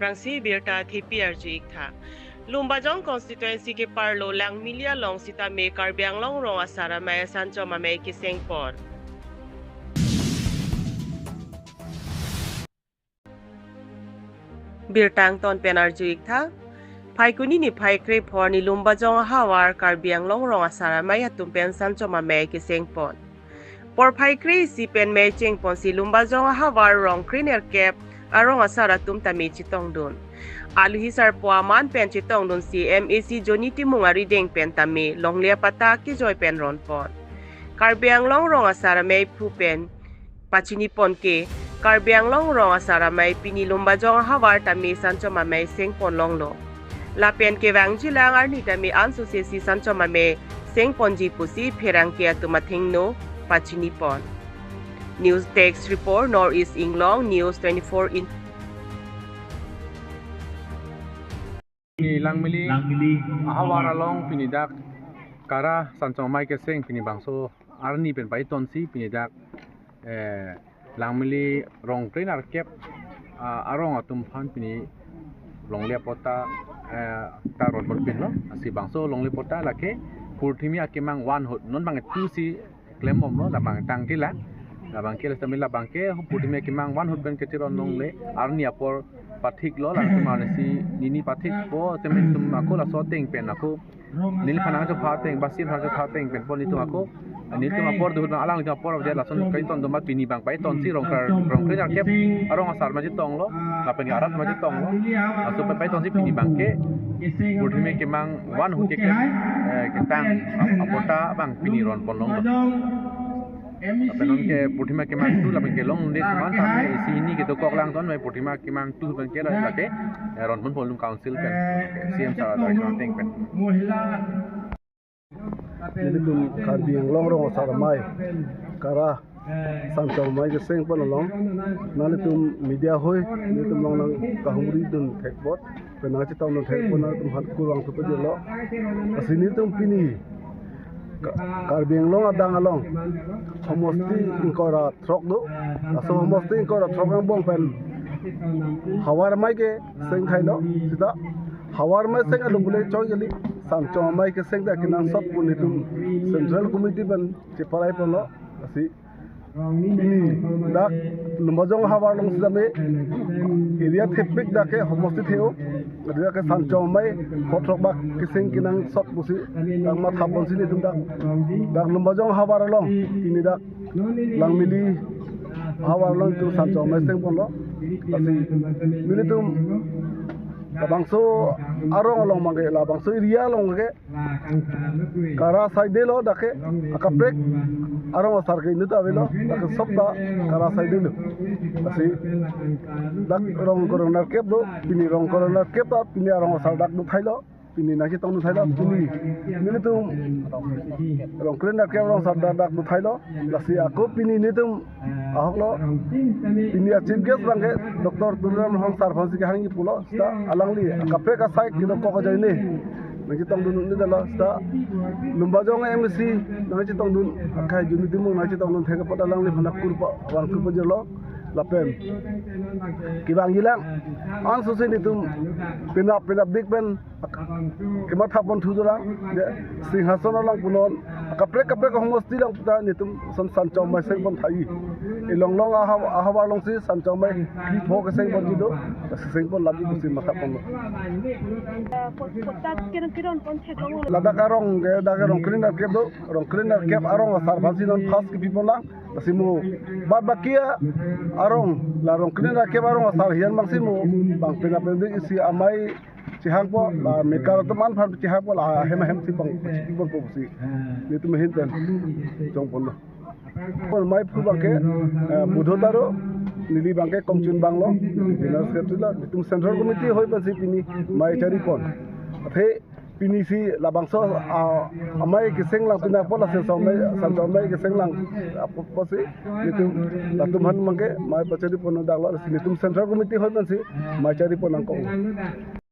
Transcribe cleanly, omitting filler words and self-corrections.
Prangsi Birta Thipir Juik Tha Lumbajong constituency ke Parlo Lang Milia Long Sita Me Karbiang Long Rong Asara Maya Sancho Mamay Kisengpon Birtang Ton Penar Juik Tha Paikuni ni Paikre Por ni Lumbajong Hawar Karbiang Long Rong Asara Maya Tumpen Sancho Mamay Kisengpon Por Paikre si pen me chengpon si Lumbajong Hawar Rong Kriner Kep Arong Asara Tum Tami Chitong Dun Aluhisar Puaman pen Chitong Dun si MAC Joni Timungari Deng pen Tami Longlia Pata ki Joy pen Ron Pon Karbiang Long Rong Asara May Pu pen Pachini Pon ke Karbiang Long Rong Asara May Pini Lumbajong Hawar Tami Sancho Mamay Seng Pon Long Lo La pen ke Wang Jilang Arni Tami Ansu Se si Sancho Mamay Seng Pon Ji Pusi Perang ke Atumating No Pachini Pon News Text Report Northeast Inglong News 24 in Langmili Ahawara Long Pinidak Kara Sanchong Mai ke Seng Pinibangso Arni pen pai tonsi Pinidak Langmili Rong Trainer Kep Arong atum phan Pini Longle Pota Tarot Pin lo asi bangso Longle Pota lake Purthimi akemang wan hot non bang tu si klemom lo labang tang tila labang ke sambil labang ke Purthimi akemang wan hot ben ketiron longle arni apor pathik lo lang tumane si nini pathik po temen tum ako la so teng pen ako nil phana jo pha teng basin pha jo pha teng pen pon itu ako nil tum apor du alang jo apor je la son kai ton domat pini bang pai ton si rong ke kep arong asar ma ji tong lo la pen arat ma ji tong lo aso pai ton si pini bang ke Purthimi ke mang wan hu ke tang apota bang pini ron pon long Penon ke Purthimi ke mang tu la ke long de man ta si ni ke to kok lang ton mai Purthimi ke mang tu ben ke la ke ron pon polum council pen CM sa da jon teng pen Nilitum Karbiang Long Rong Asara Mai Kara Sanchong Mai ke Seng pon long nalitum media hoi nilitum long nang kahumri dun thekbot pena chi tawn thekbot na tum hat kurang tu pe lo asini tum pini Karbiang Long adang along homosti inkora throk do aso homosti inkora throk ang bong pen hawar mai ke Seng khai lo sita hawar mai Seng alung bule choi geli Sanchong Mai ke Seng da kinang sop punitum Central Committee ban chiparai pon lo asi ini dak Lumbajong Hawar Long Sidame area thepik da ke homosti theo dia ke Sanchong Mai khotrok bak ke Seng kinang sop pusi ang ma thapon sini tum dak Lumbajong Hawar Long ini dak Langmili Hawar Long tu Sanchong Mai Seng pon lo asi militum bangso arong long mangge la bangso ria long ge kara side lo dake akaprek arong asar ke nuta velo dake sopta kara side lo asi dak rong corona kep do pini rong corona kep ta pini arong asar dak du thailo pini naki tong du thailo pini militum rong corona kep rong sar dak du thailo lasi ako pini nitum ahok lo pini chief guest bangge Dr. Turan Hong Sar Phansi ke hangi pulo sta alangli kapre ka sai kilo ko jai ne ngi tong dun ni dala sta Lumbajong MC ngi tong dun akai juni dimu ngi tong dun thega pada langli phana kurpa wang ku pajelo lapen kibang gilang an susini tum pinap dik ben kemat hapon thudurang singhason lang punon kapre ko homosti lang puta nitum Sanchong Mai Seng pon thai ilong long ahawar long si Sanchong Mai ki pho ke Seng pon jido Seng pon labi pusi mata pon lada karong cleaner kep do rong cleaner kep arong asar basi non khas ki pipon lang simu babakia arong la rong cleaner kep arong asar hian mangsimu bang pinapendi isi amai cihangpo la mekar teman phan cihangpo la hem si pang pipon po si nitu mehin pen jong pon lo pon mai phu bangke budhodaro nili bangke komchun banglo general secretary la tum central committee hoi pa si pini mai chari pon the pini si labangso amai ke Seng lang pina pola Sanchong Mai ke Seng lang po si nitu la tum han mangke mai pa chari pon daglo si nitum central committee hoi pa si mai chari pon ang ko